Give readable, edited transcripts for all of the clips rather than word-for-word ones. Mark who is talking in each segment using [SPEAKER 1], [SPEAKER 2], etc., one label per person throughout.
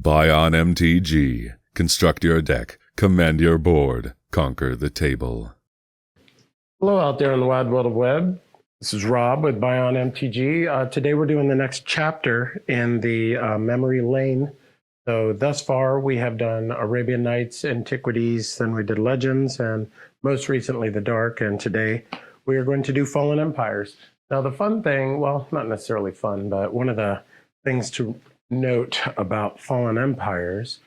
[SPEAKER 1] Buy on MTG. Construct your deck. Command your board. Conquer the table.
[SPEAKER 2] Hello out there in the wide world of web. This is Rob with Bion MTG. Today we're doing the next chapter in the memory lane. So thus far we have done Arabian Nights, Antiquities, then we did Legends, and most recently The Dark, and today we are going to do Fallen Empires. Now the fun thing, well, not necessarily fun, but one of the things to note about Fallen Empires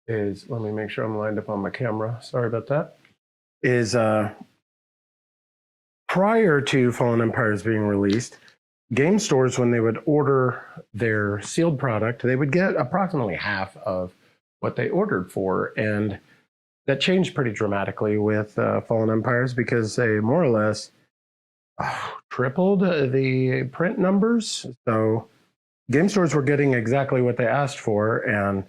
[SPEAKER 2] is, let me make sure I'm lined up on my camera, sorry about that, is prior to Fallen Empires being released, game stores, when they would order their sealed product, they would get approximately half of what they ordered for. And that changed pretty dramatically with Fallen Empires because they more or less tripled the print numbers. So game stores were getting exactly what they asked for, and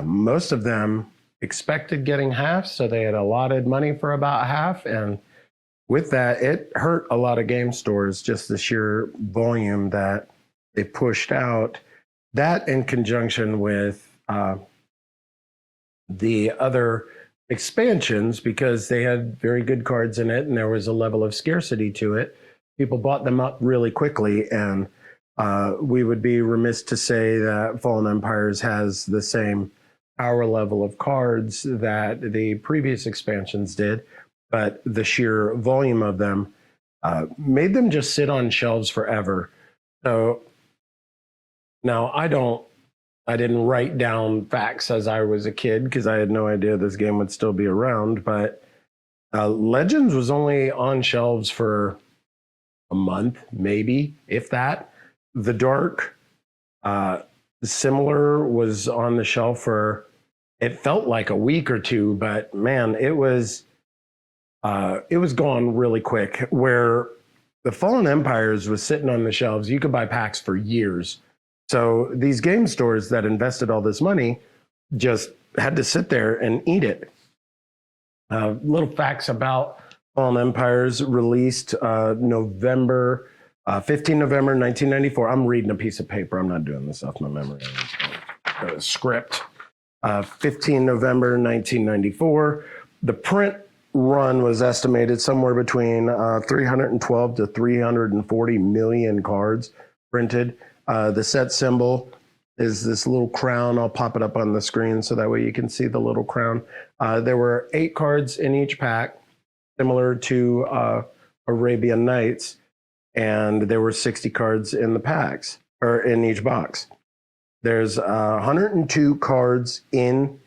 [SPEAKER 2] most of them expected getting half, so they had allotted money for about half. And with that, it hurt a lot of game stores, just the sheer volume that they pushed out. That in conjunction with the other expansions, because they had very good cards in it and there was a level of scarcity to it. People bought them up really quickly, and we would be remiss to say that Fallen Empires has the same power level of cards that the previous expansions did, but the sheer volume of them made them just sit on shelves forever. So now I didn't write down facts as I was a kid because I had no idea this game would still be around, but Legends was only on shelves for a month, maybe, if that. The Dark, similar, was on the shelf for, it felt like a week or two, but man, it was gone really quick. Where the Fallen Empires was sitting on the shelves, you could buy packs for years. So these game stores that invested all this money just had to sit there and eat it. Little facts about Fallen Empires: released November 15 November 1994. I'm reading a piece of paper. I'm not doing this off my memory. Script. 15 November 1994. The print run was estimated somewhere between 312 to 340 million cards printed. The set symbol is this little crown. I'll pop it up on the screen so that way you can see the little crown. There were 8 cards in each pack, similar to Arabian Nights, and there were 60 cards in the packs, or in each box. There's 102 cards in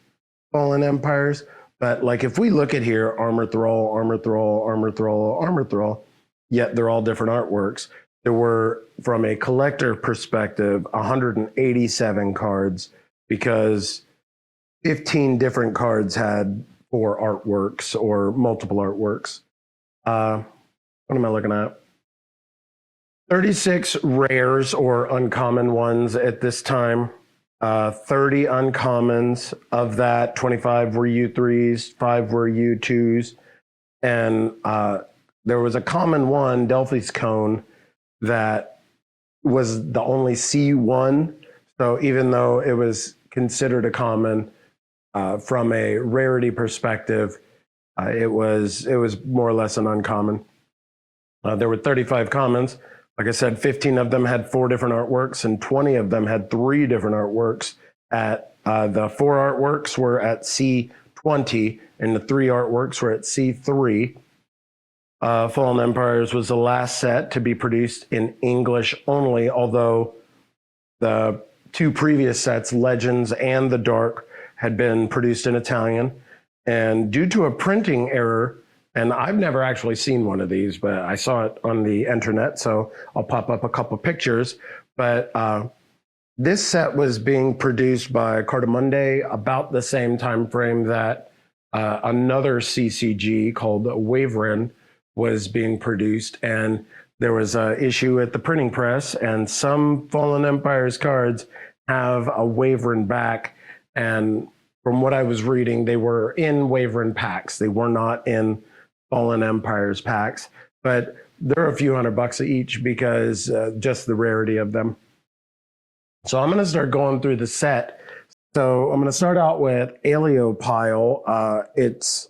[SPEAKER 2] Fallen Empires, but like if we look at here, Armor Thrall, Armor Thrall, Armor Thrall, Armor Thrall, yet they're all different artworks. There were, from a collector perspective, 187 cards because 15 different cards had 4 artworks or multiple artworks. What am I looking at? 36 rares or uncommon ones at this time. 30 uncommons. Of that, 25 were U3s, 5 were U2s, and there was a common one, Delphi's Cone, that was the only C1. So even though it was considered a common, from a rarity perspective, it was more or less an uncommon. There were 35 commons. Like I said, 15 of them had 4 different artworks, and 20 of them had 3 different artworks. At the 4 artworks were at C20, and the 3 artworks were at C3. Fallen Empires was the last set to be produced in English only, although the 2 previous sets, Legends and The Dark, had been produced in Italian. And due to a printing error, and I've never actually seen one of these, but I saw it on the internet, so I'll pop up a couple pictures. But this set was being produced by Cartamundi about the same time frame that another CCG called Waverin was being produced, and there was an issue at the printing press, and some Fallen Empires cards have a Waverin back, and from what I was reading, they were in Waverin packs. They were not in Fallen Empires packs, but they're a few $100 each because just the rarity of them. So I'm going to start going through the set So I'm going to start out with Aeolipile. It's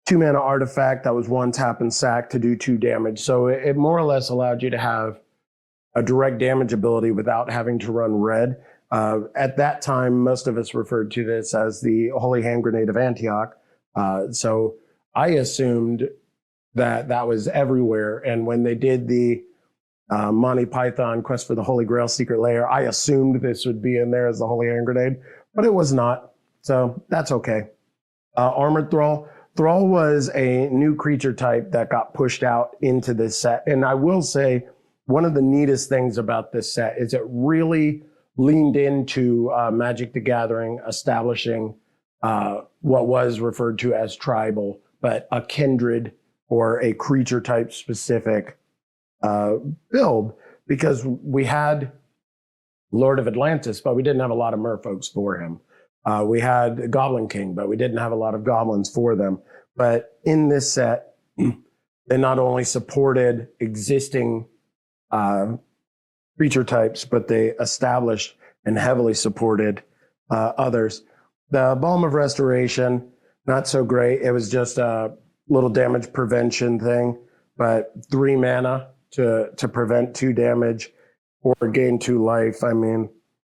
[SPEAKER 2] 2-mana artifact that was 1 tap and sack to do 2 damage. So it more or less allowed you to have a direct damage ability without having to run red. At that time, most of us referred to this as the Holy Hand Grenade of Antioch. So I assumed that that was everywhere. And when they did the Monty Python Quest for the Holy Grail Secret Lair, I assumed this would be in there as the Holy Hand Grenade, but it was not. So that's okay. Armored Thrall. Thrall was a new creature type that got pushed out into this set. And I will say, one of the neatest things about this set is it really leaned into Magic the Gathering, establishing what was referred to as tribal, but a kindred or a creature type specific build, because we had Lord of Atlantis, but we didn't have a lot of merfolks for him. We had Goblin King, but we didn't have a lot of goblins for them. But in this set, they not only supported existing creature types, but they established and heavily supported others. The Balm of Restoration, not so great. It was just a little damage prevention thing, but 3 mana to prevent 2 damage or gain 2 life. I mean,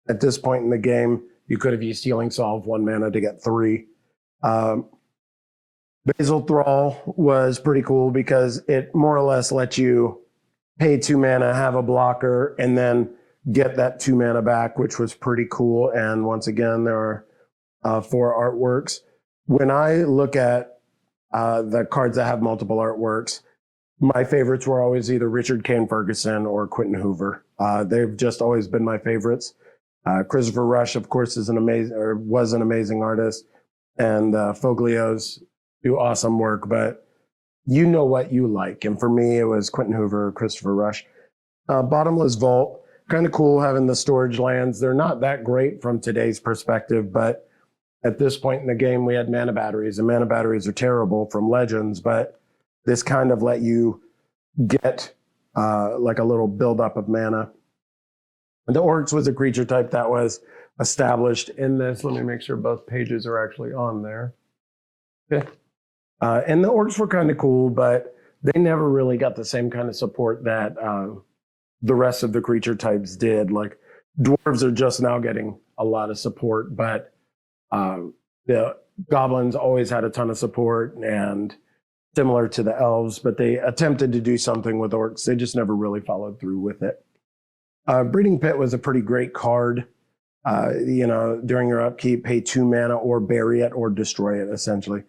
[SPEAKER 2] at this point in the game, you could have used Healing Salve 1 mana to get 3. Basil Thrall was pretty cool because it more or less lets you pay 2 mana, have a blocker, and then get that 2 mana back, which was pretty cool. And once again, there are 4 artworks. When I look at the cards that have multiple artworks, my favorites were always either Richard Kane Ferguson or Quentin Hoover. They've just always been my favorites. Christopher Rush, of course, was an amazing artist, and Foglio's do awesome work, but you know what you like. And for me, it was Quentin Hoover or Christopher Rush. Bottomless Vault, kind of cool having the storage lands. They're not that great from today's perspective, but at this point in the game, we had mana batteries, and mana batteries are terrible from Legends, but this kind of let you get like a little buildup of mana. And the Orcs was a creature type that was established in this. Let me make sure both pages are actually on there. Okay. And the Orcs were kind of cool, but they never really got the same kind of support that the rest of the creature types did. Like Dwarves are just now getting a lot of support, but the Goblins always had a ton of support, and similar to the Elves, but they attempted to do something with Orcs. They just never really followed through with it. Breeding Pit was a pretty great card. During your upkeep, pay 2 mana or bury it or destroy it, essentially.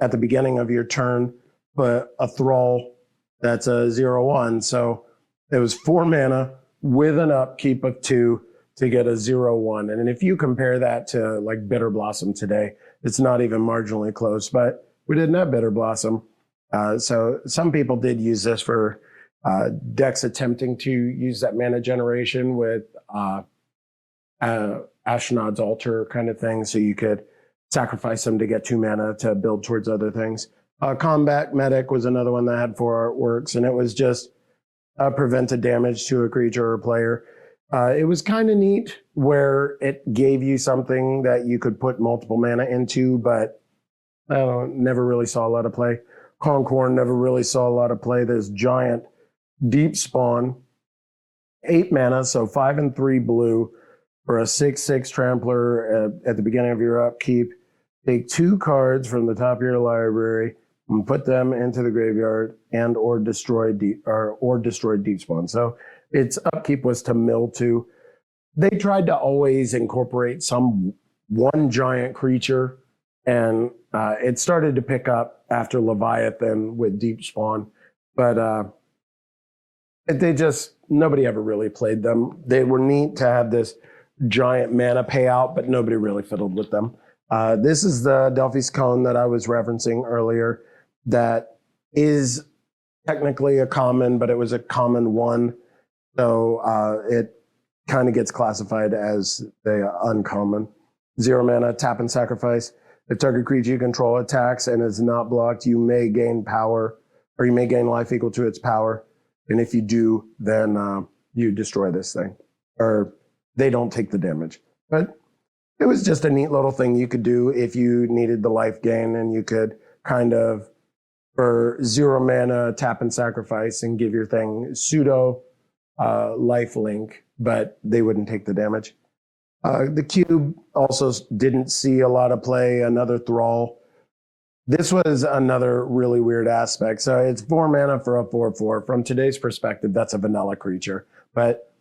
[SPEAKER 2] At the beginning of your turn, put a Thrall that's a 0/1. So it was 4 mana with an upkeep of 2 to get a 0/1. And if you compare that to like Bitter Blossom today, it's not even marginally close, but we didn't have Bitter Blossom. So some people did use this for decks attempting to use that mana generation with Ashnod's Altar kind of thing, so you could sacrifice them to get 2 mana to build towards other things. Combat Medic was another one that had 4 artworks, and it was just prevented damage to a creature or player. It was kind of neat where it gave you something that you could put multiple mana into, but never really saw a lot of play. Concorn never really saw a lot of play. There's Giant Deep Spawn, 8 mana, so 5 and 3 blue for a 6/6 trampler at the beginning of your upkeep. Take 2 cards from the top of your library and put them into the graveyard and or destroy deep spawn. So its upkeep was to mill 2. They tried to always incorporate one giant creature, and it started to pick up after Leviathan with Deep Spawn, but nobody ever really played them. They were neat to have this giant mana payout, but nobody really fiddled with them. This is the Delphi's Cone that I was referencing earlier. That is technically a common, but it was a common 1. So it kind of gets classified as the uncommon. 0 mana, tap and sacrifice. If target creature you control attacks and is not blocked, you may gain power, or you may gain life equal to its power. And if you do, then you destroy this thing. Or they don't take the damage. But it was just a neat little thing you could do if you needed the life gain, and you could kind of, for 0 mana, tap and sacrifice and give your thing pseudo life link, but they wouldn't take the damage. The cube also didn't see a lot of play. Another Thrall. This was another really weird aspect. So it's 4 mana for a 4/4. From today's perspective, that's a vanilla creature, but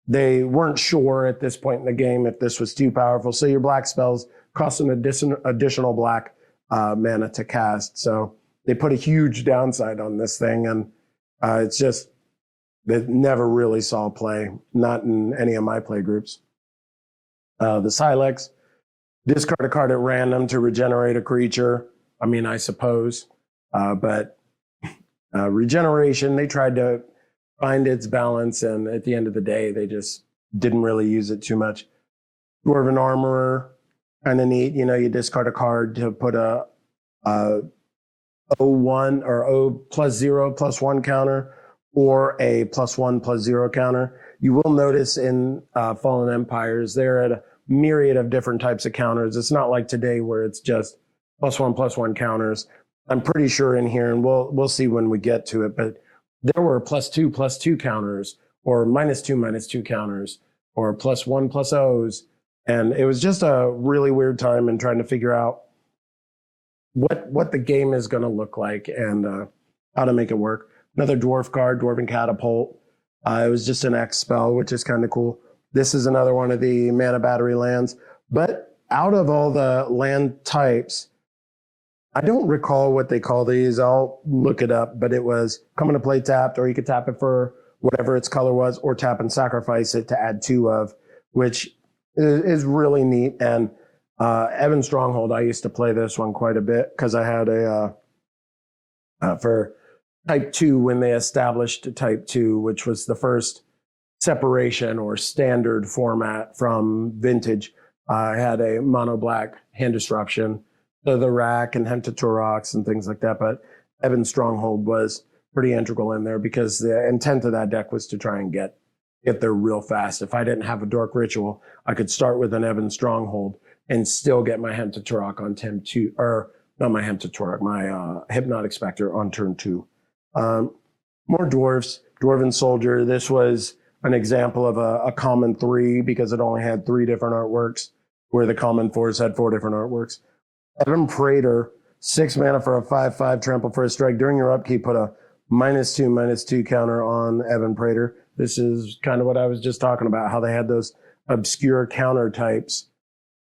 [SPEAKER 2] they weren't sure at this point in the game if this was too powerful. So your black spells cost an additional black mana to cast. So they put a huge downside on this thing, and it's just, they never really saw play, not in any of my play groups. The Silex, discard a card at random to regenerate a creature. I mean, I suppose, but regeneration, they tried to find its balance, and at the end of the day, they just didn't really use it too much. Dwarven Armorer, kind of neat. You discard a card to put a O1 or O +0/+1 counter, or a +1/+0 counter. You will notice in Fallen Empires, they're at a myriad of different types of counters. It's not like today where it's just +1/+1 counters. I'm pretty sure in here, and we'll see when we get to it, but there were +2/+2 counters, or -2/-2 counters, or +1/+Os. And it was just a really weird time in trying to figure out what the game is going to look like, and how to make it work. Another dwarf card, Dwarven Catapult. It was just an X spell, which is kind of cool. This is another one of the mana battery lands. But out of all the land types, I don't recall what they call these. I'll look it up, but it was come into play tapped, or you could tap it for whatever its color was, or tap and sacrifice it to add 2 of, which is really neat. And Evan Stronghold, I used to play this one quite a bit because I had for Type 2, when they established Type 2, which was the first separation or standard format from Vintage. I had a mono black Hand Disruption, the Rack and Hemta Torox and things like that. But Evan Stronghold was pretty integral in there because the intent of that deck was to try and get there real fast. If I didn't have a Dork Ritual, I could start with an Evan Stronghold and still get my Hemta Torox on turn 2, or not my Hemta Torox, my Hypnotic Spectre on turn 2. More dwarves, Dwarven Soldier. This was an example of a common 3 because it only had 3 different artworks, where the common 4s had 4 different artworks. Evan Praetor, 6 mana for a 5/5 trample for a strike. During your upkeep, put a -2/-2 counter on Evan Praetor. This is kind of what I was just talking about, how they had those obscure counter types.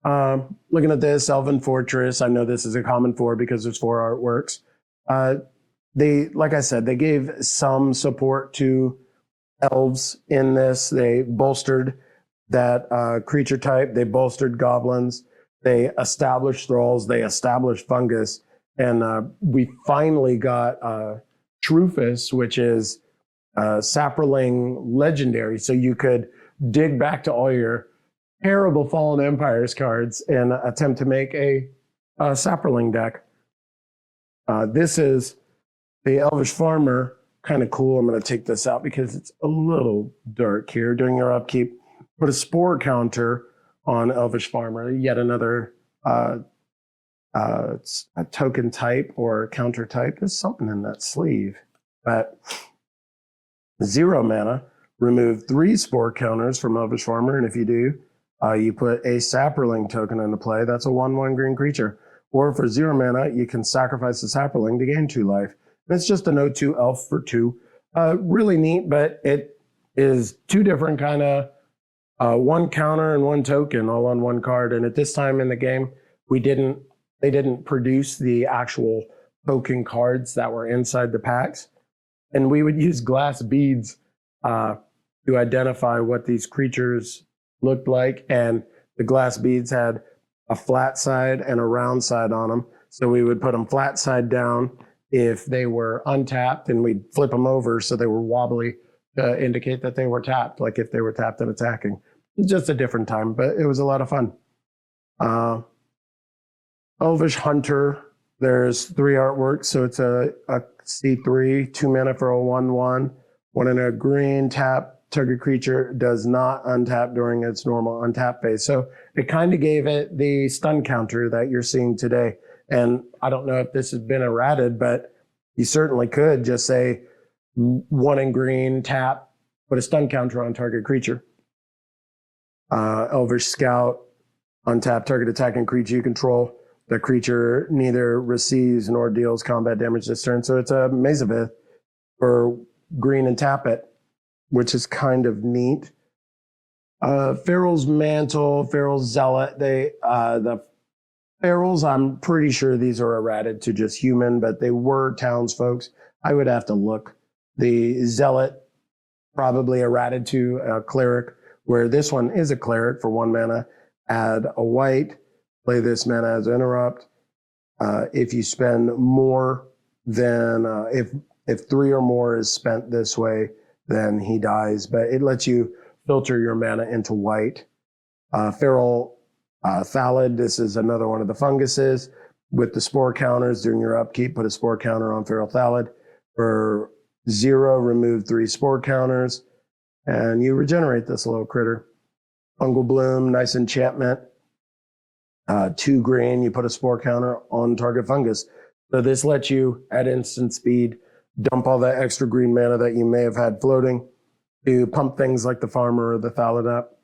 [SPEAKER 2] Looking at this, Elven Fortress. I know this is a common 4 because there's 4 artworks. They, like I said, they gave some support to elves in this. They bolstered that creature type. They bolstered goblins. They established thralls. They established fungus. And we finally got Trufus, which is Saproling Legendary. So you could dig back to all your terrible Fallen Empires cards and attempt to make a Saproling deck. This is the Elvish Farmer, kind of cool. I'm going to take this out because it's a little dark here. During your upkeep, put a spore counter on Elvish Farmer, yet another it's a token type or counter type. There's something in that sleeve. But 0 mana, remove 3 spore counters from Elvish Farmer, and if you do, you put a Saproling token into play. That's a 1/1 green creature. Or for 0 mana, you can sacrifice the Saproling to gain 2 life. It's just an O2 elf for 2. Really neat, but it is 2 different kind of 1 counter and 1 token all on 1 card. And at this time in the game, they didn't produce the actual token cards that were inside the packs. And we would use glass beads to identify what these creatures looked like. And the glass beads had a flat side and a round side on them. So we would put them flat side down if they were untapped, and we'd flip them over so they were wobbly to indicate that they were tapped, like if they were tapped and attacking. Just a different time, but it was a lot of fun. Elvish Hunter, there's 3 artworks, so it's a C3, 2 mana for a 1/1, 1 in a green, tap target creature does not untap during its normal untap phase. So it kind of gave it the stun counter that you're seeing today. And I don't know if this has been errated, but you certainly could just say 1 in green, tap, put a stun counter on target creature. Elvish Scout, untap target attacking creature you control. The creature neither receives nor deals combat damage this turn. So it's a Mazavith for green and tap it, which is kind of neat. Feral's Mantle, Feral's Zealot, the Ferals, I'm pretty sure these are errated to just human, but they were townsfolks. I would have to look. The Zealot, probably errated to a cleric, where this one is a cleric for 1 mana. Add a white, play this mana as interrupt. If you spend more than, if 3 or more is spent this way, then he dies. But it lets you filter your mana into white. Feral Thallid, this is another one of the funguses. With the spore counters during your upkeep, put a spore counter on Feral Thallid. For 0, remove 3 spore counters, and you regenerate this little critter. Fungal Bloom, nice enchantment. 2 green, you put a spore counter on target fungus. So this lets you, at instant speed, dump all that extra green mana that you may have had floating to pump things like the Farmer or the Thallid up.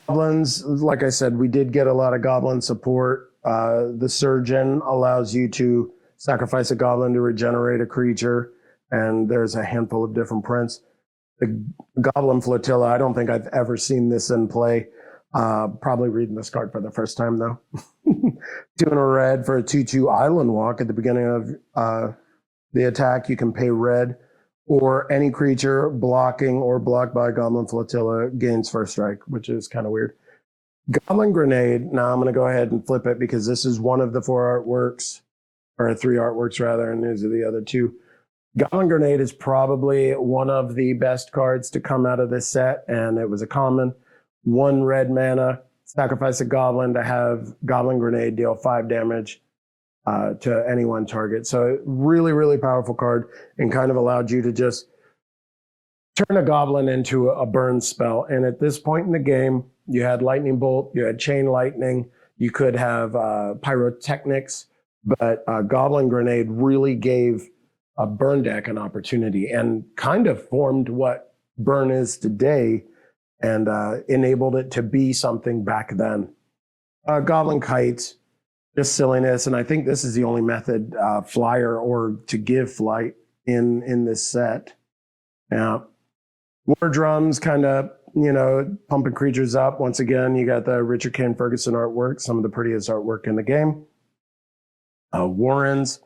[SPEAKER 2] Goblins, like I said, we did get a lot of goblin support. The Surgeon allows you to sacrifice a goblin to regenerate a creature, and there's a handful of different prints. The Goblin Flotilla, I don't think I've ever seen this in play. Probably reading this card for the first time, though. 2 in a red for a 2/2 Island Walk at the beginning of the attack. You can pay red, or any creature blocking or blocked by Goblin Flotilla gains first strike, which is kind of weird. Goblin Grenade, now I'm going to go ahead and flip it because this is one of the 4 artworks, or 3 artworks rather, and these are the other 2. Goblin Grenade is probably one of the best cards to come out of this set, and it was a common. 1 red mana, sacrifice a goblin to have Goblin Grenade deal 5 damage to any one target. So really, really powerful card, and kind of allowed you to just turn a goblin into a burn spell. And at this point in the game, you had Lightning Bolt, you had Chain Lightning, you could have Pyrotechnics, but Goblin Grenade really gave a burn deck an opportunity and kind of formed what burn is today, and enabled it to be something back then. Goblin Kite, just silliness, and I think this is the only method, flyer or to give flight in this set. Now, War Drums kind of, pumping creatures up. Once again, you got the Richard Kane Ferguson artwork, some of the prettiest artwork in the game. Warrens,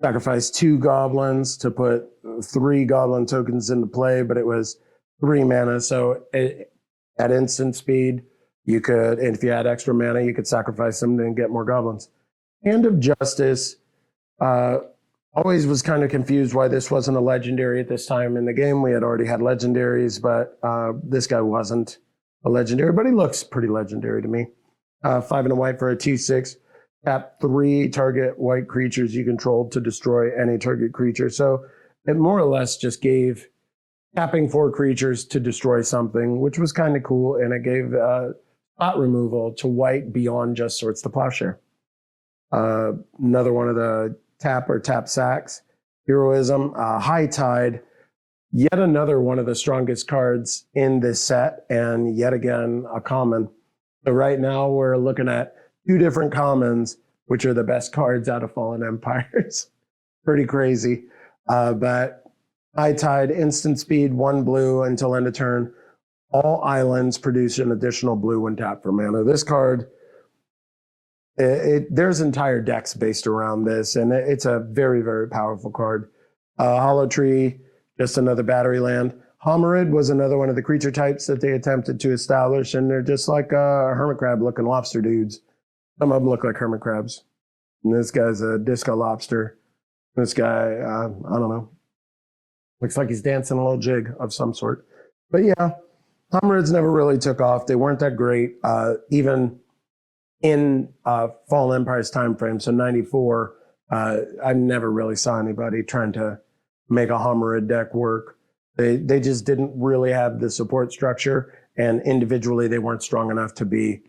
[SPEAKER 2] sacrifice 2 goblins to put 3 goblin tokens into play, but it was 3 mana. So at instant speed, you could, and if you had extra mana, you could sacrifice them and get more goblins. Hand of Justice, always was kind of confused why this wasn't a legendary at this time in the game. We had already had legendaries, but this guy wasn't a legendary, but he looks pretty legendary to me. 5 and a white for a 2/6. Tap 3 target white creatures you controlled to destroy any target creature. So it more or less just gave tapping 4 creatures to destroy something, which was kind of cool. And it gave spot removal to white beyond just Swords to Plowshare. Another one of the tap sacks. Heroism, High Tide, yet another one of the strongest cards in this set, and yet again, a common. So right now we're looking at 2 different commons, which are the best cards out of Fallen Empires. Pretty crazy. But High Tide, instant speed, 1 blue until end of turn. All islands produce an additional blue when tapped for mana. This card, there's entire decks based around this, and it's a very, very powerful card. Hollow Tree, just another battery land. Homarid was another one of the creature types that they attempted to establish, and they're just like hermit crab looking lobster dudes. Some of them look like hermit crabs. And this guy's a disco lobster. This guy, I don't know. Looks like he's dancing a little jig of some sort. But yeah, Homerids never really took off. They weren't that great, even in Fallen Empire's time frame. So 94, I never really saw anybody trying to make a Homerid deck work. They just didn't really have the support structure, and individually they weren't strong enough to be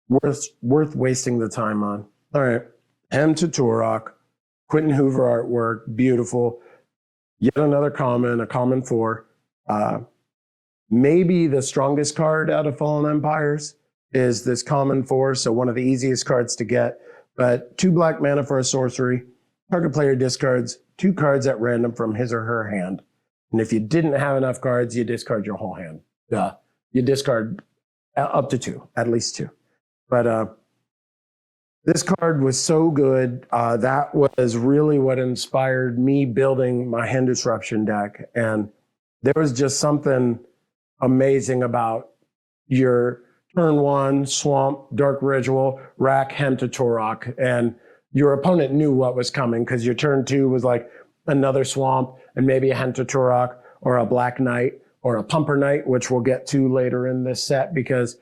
[SPEAKER 2] worth wasting the time on. All right, Hem to Turok, Quentin Hoover artwork, beautiful. Yet another common, a common 4. Maybe the strongest card out of Fallen Empires is this common 4, so one of the easiest cards to get. But 2 black mana for a sorcery. Target player discards 2 cards at random from his or her hand. And if you didn't have enough cards, you discard your whole hand. You discard up to 2, at least 2. But this card was so good. That was really what inspired me building my Hand Disruption deck. And there was just something amazing about your turn 1, Swamp, Dark Ritual, rack, Hem to Turok. And your opponent knew what was coming because your turn 2 was like another Swamp and maybe a Hem to Turok or a Black Knight or a Pumper Knight, which we'll get to later in this set because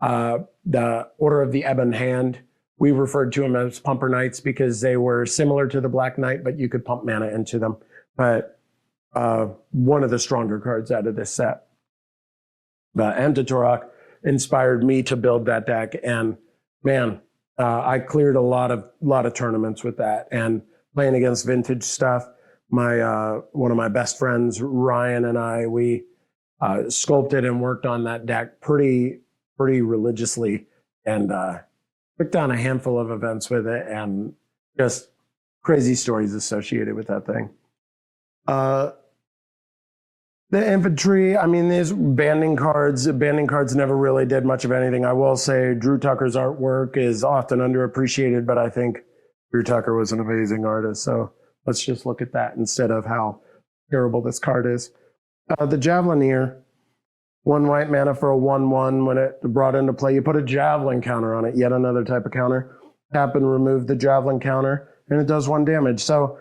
[SPEAKER 2] the Order of the Ebon Hand, we referred to them as Pumper Knights because they were similar to the Black Knight, but you could pump mana into them. But one of the stronger cards out of this set. But Hem to Turok inspired me to build that deck, and man, I cleared a lot of tournaments with that. And playing against vintage stuff, my one of my best friends, Ryan, and I, we sculpted and worked on that deck pretty religiously, and took down a handful of events with it, and just crazy stories associated with that thing. The infantry, I mean, these banding cards never really did much of anything. I will say Drew Tucker's artwork is often underappreciated, but I think Drew Tucker was an amazing artist. So let's just look at that instead of how terrible this card is. The Javelineer, 1 white mana for a 1/1. When it brought into play, you put a Javelin counter on it, yet another type of counter. Tap and remove the Javelin counter, and it does 1 damage. So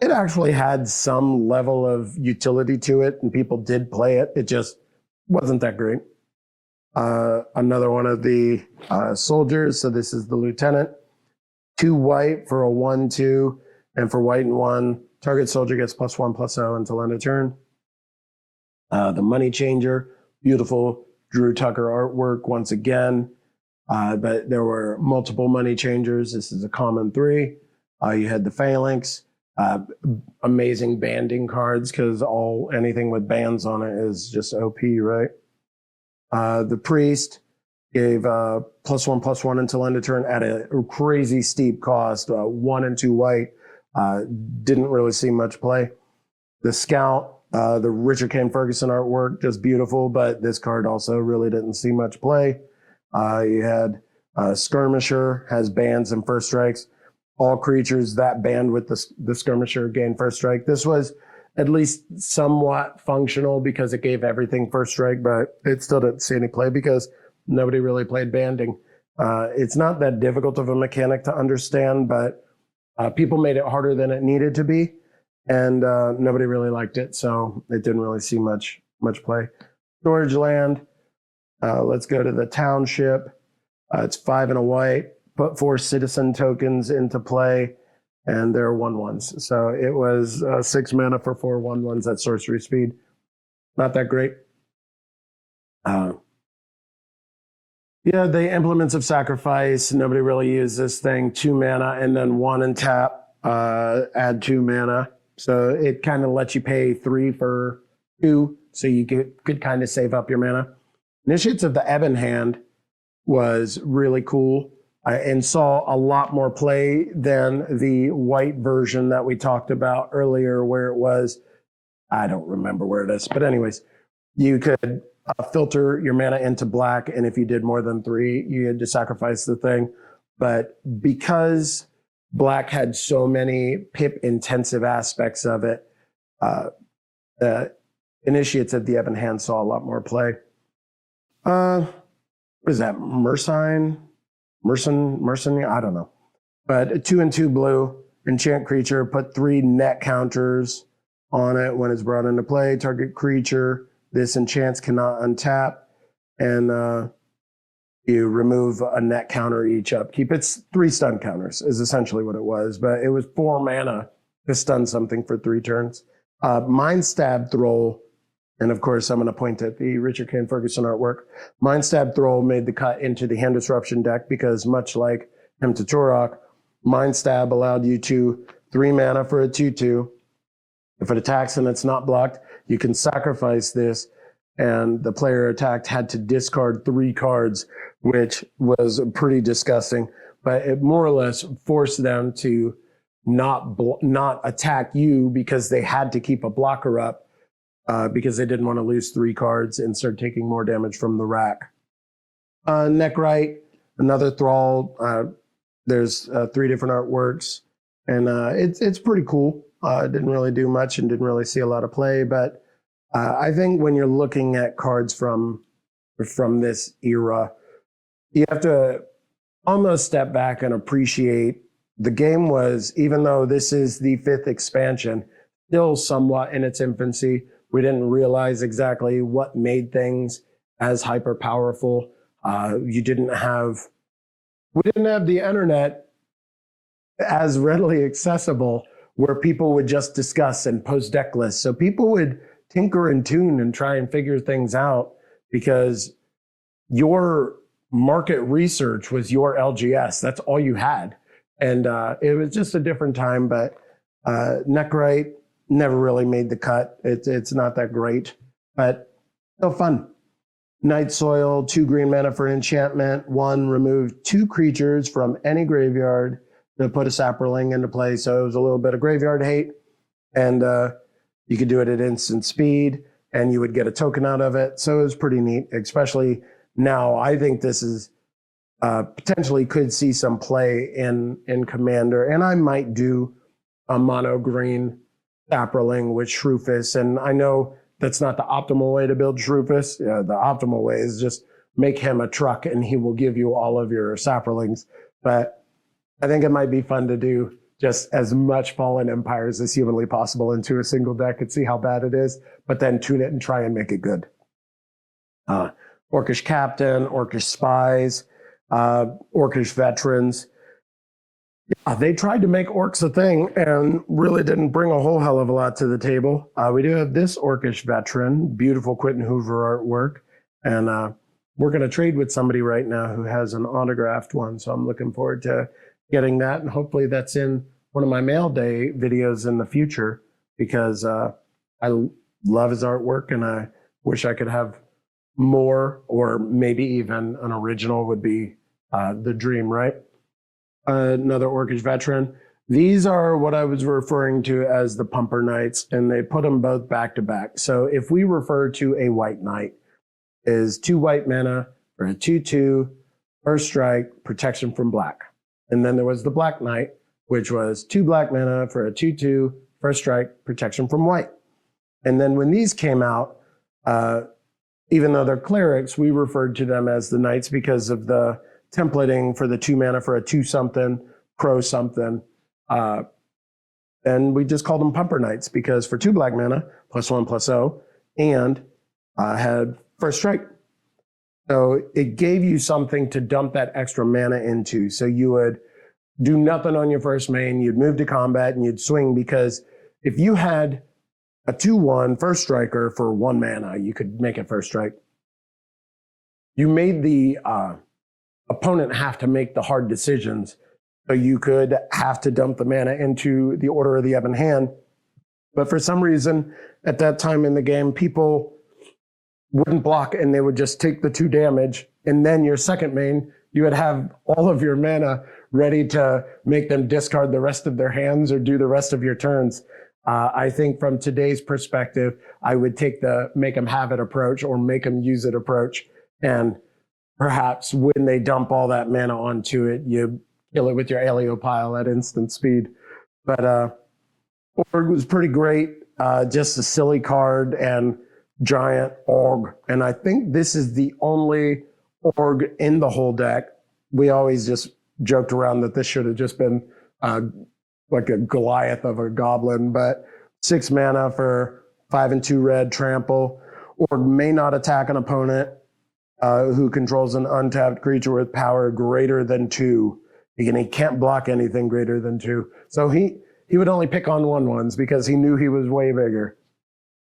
[SPEAKER 2] it actually had some level of utility to it, and people did play it. It just wasn't that great. Another one of the soldiers. So this is the Lieutenant. 2 white for a 1/2, and for white and 1, target soldier gets +1/+0 until end of turn. The Money Changer, beautiful Drew Tucker artwork once again. But there were multiple Money Changers. This is a common 3. You had the Phalanx. Amazing banding cards because anything with bands on it is just OP, right? The Priest gave +1/+1 until end of turn at a crazy steep cost. 1 and 2 white. Didn't really see much play. The Scout, the Richard Kane Ferguson artwork, just beautiful, but this card also really didn't see much play. You had Skirmisher, has bands and first strikes. All creatures that band with the Skirmisher gain first strike. This was at least somewhat functional because it gave everything first strike, but it still didn't see any play because nobody really played banding. It's not that difficult of a mechanic to understand, but people made it harder than it needed to be, and nobody really liked it, so it didn't really see much play. Storage land. Let's go to the Township. It's 5 and a white. Put 4 citizen tokens into play, and they're 1/1s. So it was 6 mana for 4 1/1s at sorcery speed. Not that great. Yeah, the Implements of Sacrifice. Nobody really used this thing. 2 mana and then 1 and tap. Add 2 mana. So it kind of lets you pay 3 for 2, so you could kind of save up your mana. Initiates of the Ebon Hand was really cool. And saw a lot more play than the white version that we talked about earlier, where it was, I don't remember where it is, but anyways, you could filter your mana into black, and if you did more than 3, you had to sacrifice the thing. But because black had so many pip intensive aspects of it, the Initiates of the Ebon Hand saw a lot more play. What is that, Mercine, I don't know. But 2 and 2 blue, enchant creature, put 3 net counters on it when it's brought into play. Target creature, this enchants cannot untap, and you remove a net counter each upkeep. It's 3 stun counters is essentially what it was, but it was 4 mana to stun something for 3 turns. Mind Stab Thrall And of course, I'm going to point at the Richard Kane Ferguson artwork. Mindstab Thrall made the cut into the Hand Disruption deck because much like Hemta Turok, Mindstab allowed you to 3 mana for a 2/2. If it attacks and it's not blocked, you can sacrifice this, and the player attacked had to discard 3 cards, which was pretty disgusting. But it more or less forced them to not attack you because they had to keep a blocker up because they didn't want to lose 3 cards and start taking more damage from the rack. Neckrite, another Thrall. There's 3 different artworks, and it's pretty cool. Didn't really do much and didn't really see a lot of play, but I think when you're looking at cards from this era, you have to almost step back and appreciate the game was, even though this is the 5th expansion, still somewhat in its infancy. We didn't realize exactly what made things as hyper powerful. We didn't have the internet as readily accessible where people would just discuss and post deck lists. So people would tinker and tune and try and figure things out because your market research was your LGS. That's all you had. And it was just a different time, but Neckrite never really made the cut. It's not that great, but still fun. Night Soil, 2 green mana for enchantment. 1, remove 2 creatures from any graveyard to put a Saproling into play. So it was a little bit of graveyard hate. And you could do it at instant speed, and you would get a token out of it. So it was pretty neat, especially now. I think this is potentially could see some play in Commander. And I might do a mono green Saproling with Shrufus. And I know that's not the optimal way to build Shrufus. The optimal way is just make him a truck and he will give you all of your Saprolings. But I think it might be fun to do just as much Fallen Empires as humanly possible into a single deck and see how bad it is, but then tune it and try and make it good. Orcish Captain, Orcish Spies, Orcish Veterans. They tried to make orcs a thing and really didn't bring a whole hell of a lot to the table. We do have this Orcish Veteran, beautiful Quentin Hoover artwork, and we're going to trade with somebody right now who has an autographed one, so I'm looking forward to getting that, and hopefully that's in one of my mail day videos in the future because I love his artwork and I wish I could have more, or maybe even an original would be the dream, right? Another Orcish Veteran. These are what I was referring to as the Pumper Knights, and they put them both back to back. So if we refer to a White Knight, is 2 white mana for a 2/2, first strike, protection from black. And then there was the Black Knight, which was 2 black mana for a 2/2, first strike, protection from white. And then when these came out, even though they're clerics, we referred to them as the Knights because of the templating for the 2 mana for a 2-something, pro something. And we just called them Pumper Knights because for 2 black mana, +1/+0, and had first strike. So it gave you something to dump that extra mana into. So you would do nothing on your first main, you'd move to combat, and you'd swing, because if you had a 2/1 first striker for 1 mana, you could make it first strike. You made the opponent have to make the hard decisions. So you could have to dump the mana into the Order of the Ebon Hand. But for some reason, at that time in the game, people wouldn't block and they would just take the 2 damage. And then your second main, you would have all of your mana ready to make them discard the rest of their hands or do the rest of your turns. I think from today's perspective, I would take the make them have it approach or make them use it approach. And perhaps when they dump all that mana onto it, you kill it with your Aeolipile at instant speed. But Org was pretty great. Just a silly card and giant Org. And I think this is the only Org in the whole deck. We always just joked around that this should have just been like a Goliath of a goblin, but 6 mana for 5 and 2 red trample. Org may not attack an opponent who controls an untapped creature with power greater than 2. He can't block anything greater than 2. So he would only pick on 1/1s because he knew he was way bigger.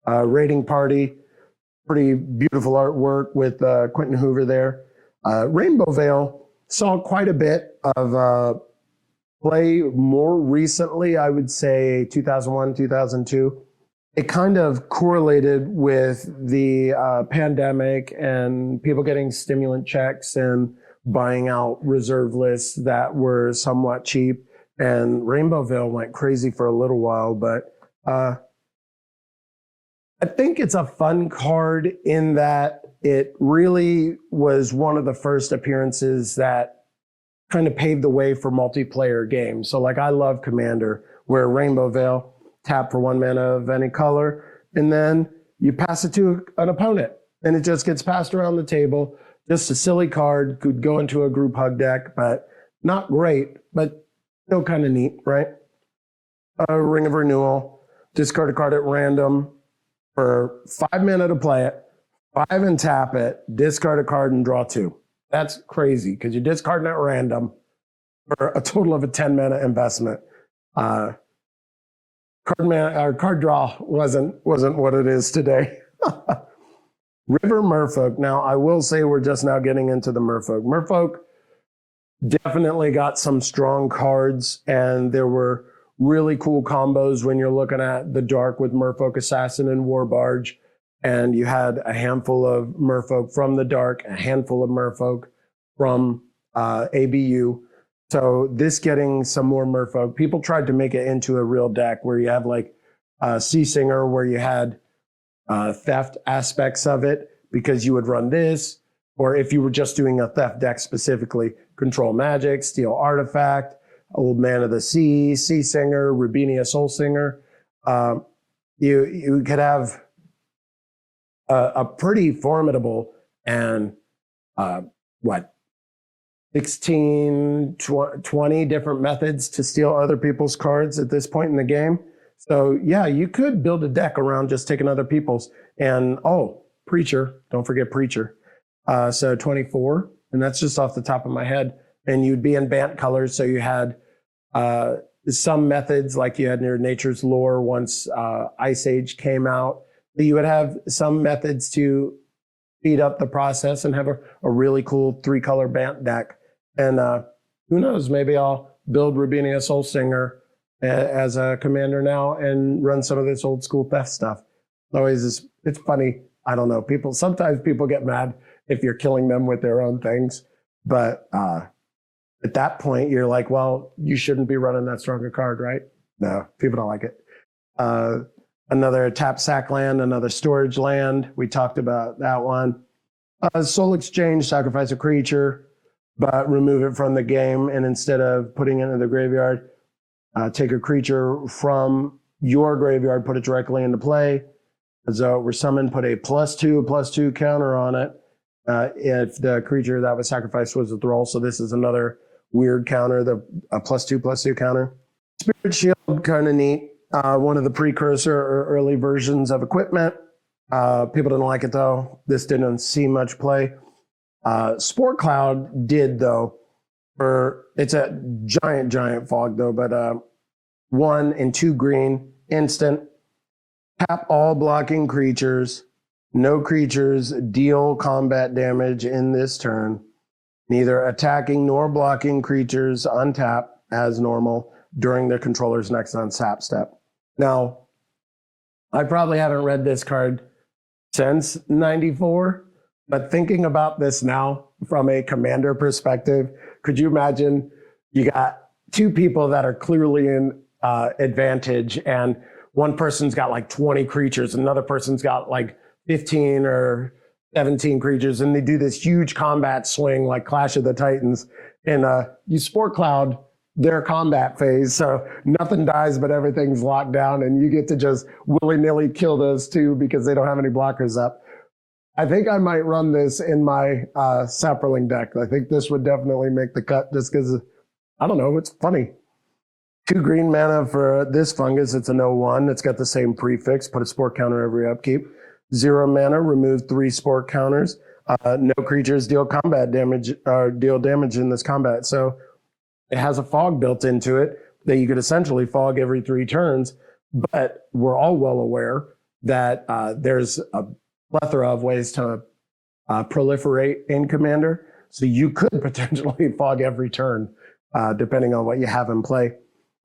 [SPEAKER 2] Raiding Party, pretty beautiful artwork with Quentin Hoover there. Rainbow Veil saw quite a bit of play more recently, I would say 2001, 2002. It kind of correlated with the pandemic and people getting stimulant checks and buying out reserve lists that were somewhat cheap. And Rainbow Veil went crazy for a little while, but I think it's a fun card in that it really was one of the first appearances that kind of paved the way for multiplayer games. So like I love Commander, where Rainbow Veil, tap for 1 mana of any color, and then you pass it to an opponent, and it just gets passed around the table. Just a silly card, could go into a group hug deck, but not great, but still kind of neat, right? Ring of Renewal, discard a card at random for 5 mana to play it, 5 and tap it, discard a card and draw 2. That's crazy because you're discarding at random for a total of a 10 mana investment. Card draw wasn't what it is today. River Merfolk. Now, I will say we're just now getting into the Merfolk. Merfolk definitely got some strong cards, and there were really cool combos when you're looking at the dark with Merfolk Assassin and War Barge, and you had a handful of Merfolk from the dark, a handful of Merfolk from ABU. So this getting some more Merfolk, people tried to make it into a real deck where you have like Sea Singer, where you had theft aspects of it because you would run this, or if you were just doing a theft deck specifically, Control Magic, Steal Artifact, Old Man of the Sea, Sea Singer, Rubinia Soul Singer. You could have a pretty formidable and 16, 20 different methods to steal other people's cards at this point in the game. So yeah, you could build a deck around just taking other people's. And Preacher, don't forget Preacher. So 24, and that's just off the top of my head. And you'd be in Bant colors, so you had some methods like you had near Nature's Lore once Ice Age came out. You would have some methods to speed up the process and have a really cool 3-color Bant deck. And who knows, maybe I'll build Rubinia Soul Singer as a commander now and run some of this old school theft stuff. It's funny. I don't know. Sometimes people get mad if you're killing them with their own things. But at that point, you're like, well, you shouldn't be running that strong a card, right? No, people don't like it. Another tap sack land, another storage land. We talked about that one. Soul Exchange, sacrifice a creature, but remove it from the game. And instead of putting it in the graveyard, take a creature from your graveyard, put it directly into play. So we're summoned, put a +2/+2 counter on it. If the creature that was sacrificed was a thrall. So this is another weird counter, a +2/+2 counter. Spirit Shield, kind of neat. One of the precursor or early versions of equipment. People didn't like it though. This didn't see much play. Spore Cloud did though. It's a giant fog though, but 1 and 2 green, instant. Tap all blocking creatures. No creatures deal combat damage in this turn. Neither attacking nor blocking creatures untap as normal during the controller's next unsap step. Now, I probably haven't read this card since 94, but thinking about this now from a commander perspective, could you imagine you got 2 people that are clearly in advantage, and one person's got like 20 creatures, another person's got like 15 or 17 creatures, and they do this huge combat swing like Clash of the Titans, and you Spore Cloud their combat phase, so nothing dies but everything's locked down, and you get to just willy-nilly kill those 2 because they don't have any blockers up. I think I might run this in my Saproling deck. I think this would definitely make the cut just because, I don't know, it's funny. 2 green mana for this fungus. It's an 0/1. It's got the same prefix. Put a spore counter every upkeep. 0 mana. Remove 3 spore counters. No creatures deal combat damage or deal damage in this combat. So it has a fog built into it that you could essentially fog every 3 turns. But we're all well aware that there's plethora of ways to proliferate in Commander. So you could potentially fog every turn, depending on what you have in play.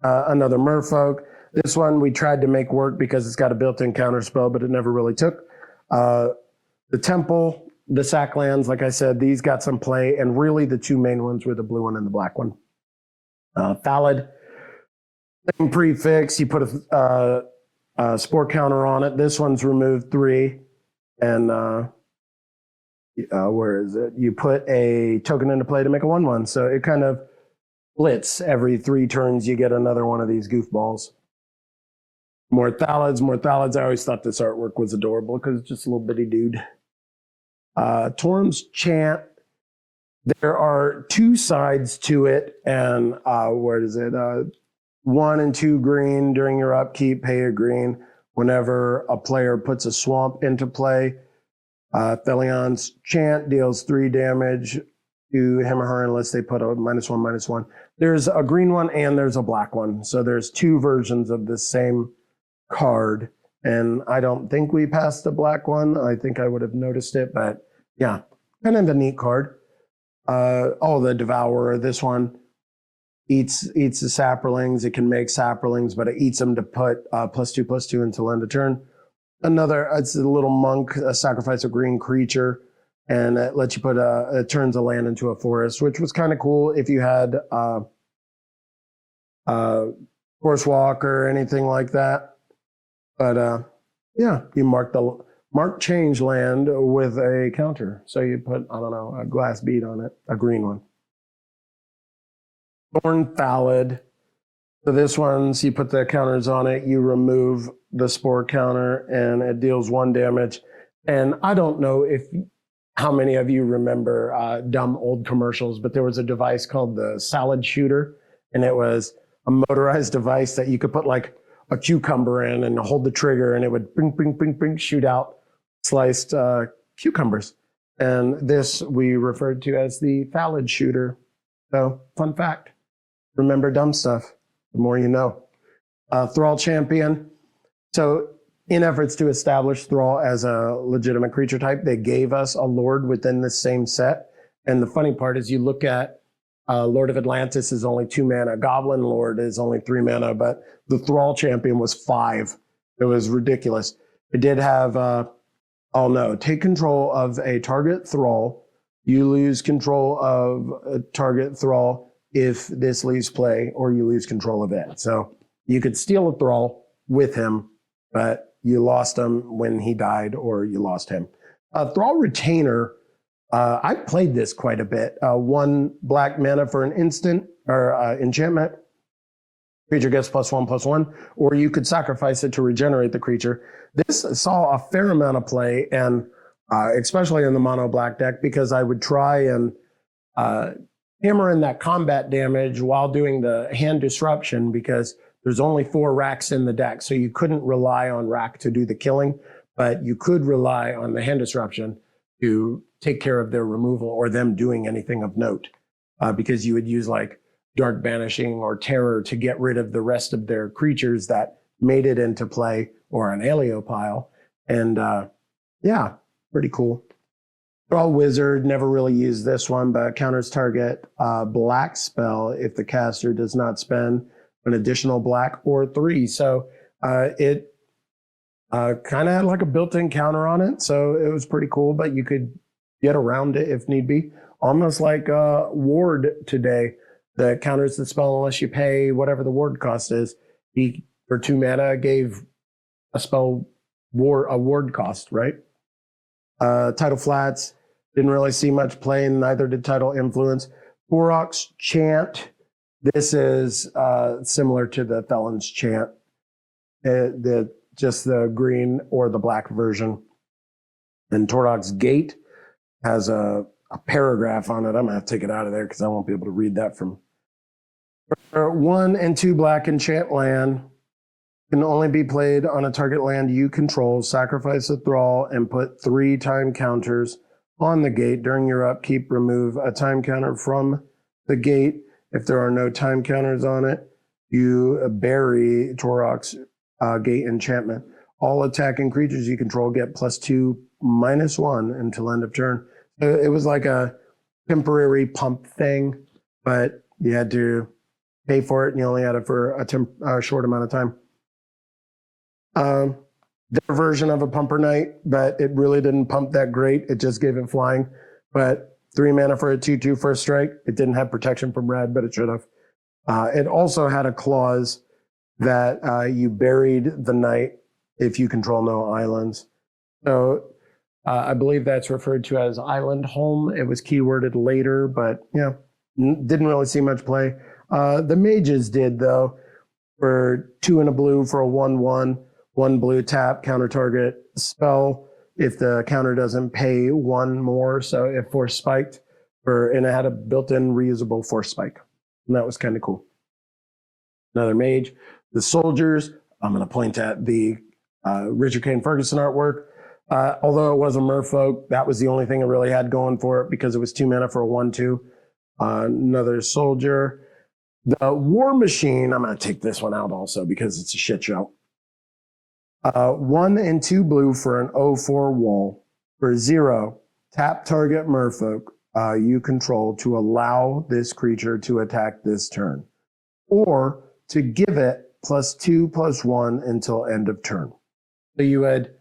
[SPEAKER 2] Another Merfolk. This one we tried to make work because it's got a built-in counter spell, but it never really took. The Temple, the sack lands, like I said, these got some play, and really the two main ones were the blue one and the black one. Thallid, same prefix. You put a spore counter on it. This one's removed 3, and where is it? You put a token into play to make a 1/1. So it kind of splits every 3 turns. You get another one of these goofballs. More Thallids, more Thallids. I always thought this artwork was adorable because it's just a little bitty dude. Torm's Chant. There are 2 sides to it, and where is it? 1 and 2 green during your upkeep, pay a green. Whenever a player puts a swamp into play, Thelion's Chant deals 3 damage to him or her unless they put a -1/-1. There's a green one and there's a black one. So there's 2 versions of the same card. And I don't think we passed the black one. I think I would have noticed it, but yeah, kind of a neat card. The Devourer, this one eats the Saprolings. It can make Saprolings, but it eats them to put +2/+2 until end of turn. It's a little monk, sacrifice a green creature, and it lets you it turns a land into a forest, which was kind of cool if you had Force Walk or anything like that. But yeah, you mark change land with a counter. So you put, I don't know, a glass bead on it, a green one. Thorn Thallid. So this one, so you put the counters on it, you remove the spore counter, and it deals 1 damage. And I don't know how many of you remember dumb old commercials, but there was a device called the Salad Shooter, and it was a motorized device that you could put like a cucumber in and hold the trigger, and it would bing, bing, bing, bing, shoot out sliced cucumbers. And this we referred to as the Thallid Shooter. So, fun fact. Remember dumb stuff. The more you know. Thrall Champion. So, in efforts to establish Thrall as a legitimate creature type, they gave us a Lord within the same set. And the funny part is you look at Lord of Atlantis is only 2 mana. Goblin Lord is only 3 mana, but the Thrall Champion was 5. It was ridiculous. It did have, take control of a target Thrall. You lose control of a target Thrall if this leaves play, or you lose control of it. So you could steal a Thrall with him, but you lost him when he died, or you lost him. Thrall Retainer. I played this quite a bit. 1 black mana for an instant or enchantment. Creature gets +1/+1, or you could sacrifice it to regenerate the creature. This saw a fair amount of play, and especially in the mono black deck, because I would try and hammer in that combat damage while doing the hand disruption, because there's only 4 racks in the deck, so you couldn't rely on rack to do the killing, but you could rely on the hand disruption to take care of their removal or them doing anything of note, because you would use like Dark Banishing or Terror to get rid of the rest of their creatures that made it into play, or an Aleo pile. And yeah, pretty cool. Thrall Wizard, never really used this one, but counters target black spell if the caster does not spend an additional black or 3. So it kind of had like a built-in counter on it, so it was pretty cool, but you could get around it if need be. Almost like Ward today, that counters the spell unless you pay whatever the ward cost is. He, for 2 mana, gave a spell a ward cost, right? Tidal Flats, didn't really see much play, and neither did Tidal Influence. Borok's Chant, this is similar to the Thelon's Chant. Just the green or the black version. And Torok's Gate has a paragraph on it. I'm going to have to take it out of there because I won't be able to read that from. 1 and 2 black enchant land can only be played on a target land you control. Sacrifice a Thrall and put 3 time counters on the gate. During your upkeep, remove a time counter from the gate. If there are no time counters on it, you bury Torok's Gate enchantment. All attacking creatures you control get +2 -1 until end of turn. It was like a temporary pump thing, but you had to pay for it and you only had it for a short amount of time. Their version of a Pumper Knight, but it really didn't pump that great. It just gave it flying. But 3 mana for a 2/2 first strike. It didn't have protection from red, but it should have. It also had a clause that you buried the knight if you control no islands. So I believe that's referred to as Island Home. It was keyworded later, but yeah, didn't really see much play. The mages did, though, for 2 and a blue for a 1/1, 1 blue tap, counter target spell if the counter doesn't pay 1 more. So if force spiked, and it had a built-in reusable force spike. And that was kind of cool. Another mage. The soldiers, I'm going to point at the Richard Kane Ferguson artwork. Although it was a merfolk, that was the only thing it really had going for it because it was 2 mana for a 1/2. Another soldier. The War Machine, I'm going to take this one out also because it's a shit show. 1 and 2 blue for an 0/4 wall. For 0, tap target merfolk you control to allow this creature to attack this turn. Or to give it +2/+1 until end of turn. So you would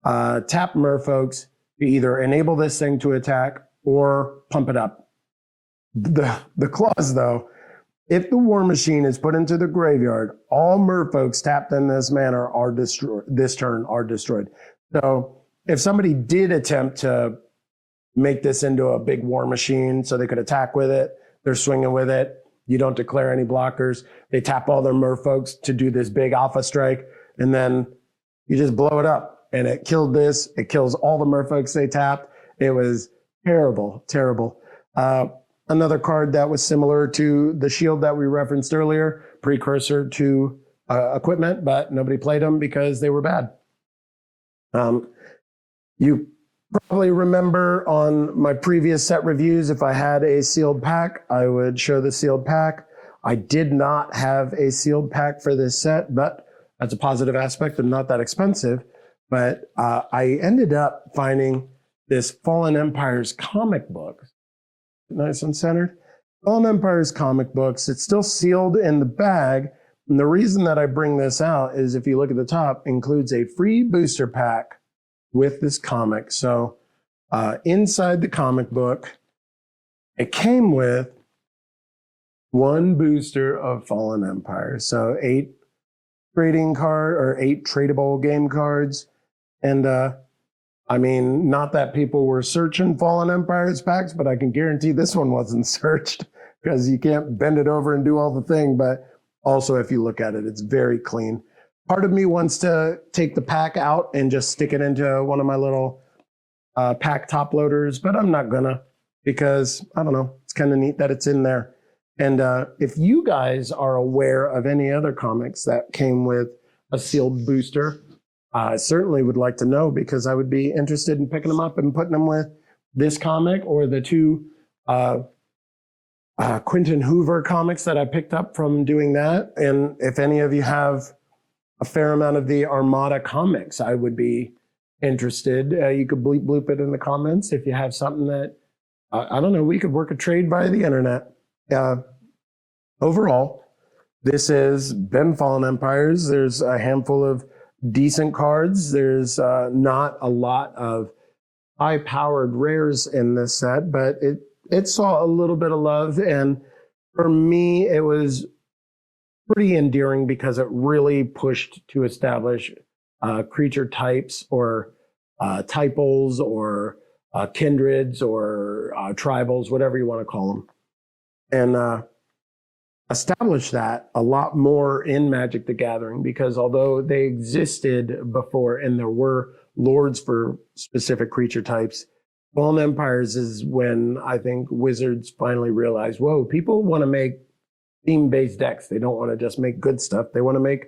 [SPEAKER 2] tap merfolks to either enable this thing to attack or pump it up. The clause, though, if the War Machine is put into the graveyard, all merfolks tapped in this manner are destroyed. This turn are destroyed. So if somebody did attempt to make this into a big War Machine so they could attack with it, they're swinging with it. You don't declare any blockers. They tap all their merfolks to do this big alpha strike, and then you just blow it up. And it killed this. It kills all the merfolks they tapped. It was terrible, terrible. Another card that was similar to the shield that we referenced earlier, precursor to equipment, but nobody played them because they were bad. You probably remember on my previous set reviews, if I had a sealed pack, I would show the sealed pack. I did not have a sealed pack for this set, but that's a positive aspect and not that expensive. But I ended up finding this Fallen Empires comic book. Nice and centered. Fallen Empires comic books. It's still sealed in the bag. And the reason that I bring this out is if you look at the top, includes a free booster pack with this comic. So inside the comic book, it came with 1 booster of Fallen Empire. So 8 trading card or 8 tradable game cards. And I mean, not that people were searching Fallen Empires packs, but I can guarantee this one wasn't searched because you can't bend it over and do all the thing. But also, if you look at it, it's very clean. Part of me wants to take the pack out and just stick it into one of my little pack top loaders, but I'm not gonna because I don't know. It's kind of neat that it's in there. And if you guys are aware of any other comics that came with a sealed booster, I certainly would like to know because I would be interested in picking them up and putting them with this comic or the 2 Quentin Hoover comics that I picked up from doing that. And if any of you have a fair amount of the Armada comics, I would be interested. You could bleep bloop it in the comments if you have something that, I don't know, we could work a trade via the internet. Overall, this has been Fallen Empires. There's a handful of decent cards. There's not a lot of high-powered rares in this set, but it saw a little bit of love. And for me, it was pretty endearing because it really pushed to establish creature types or typals or kindreds or tribals, whatever you want to call them. And establish that a lot more in Magic the Gathering because although they existed before and there were lords for specific creature types, Fallen Empires is when I think Wizards finally realized, whoa, people want to make theme-based decks. They don't want to just make good stuff. They want to make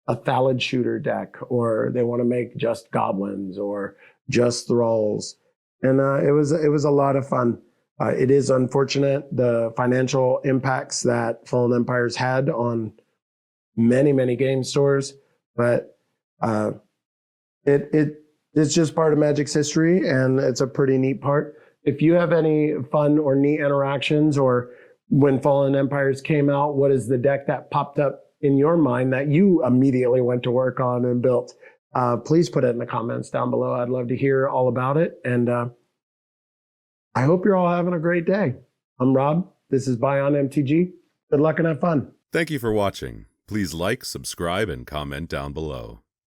[SPEAKER 2] a Thallid Shooter deck, or they want to make just goblins or just thralls. And it was a lot of fun. It is unfortunate the financial impacts that Fallen Empires had on many, many game stores, but it It's just part of Magic's history, and it's a pretty neat part. If you have any fun or neat interactions, or when Fallen Empires came out, what is the deck that popped up in your mind that you immediately went to work on and built? Please put it in the comments down below. I'd love to hear all about it. And I hope you're all having a great day. I'm Rob. This is Bion MTG. Good luck and have fun.
[SPEAKER 1] Thank you for watching. Please like, subscribe, and comment down below.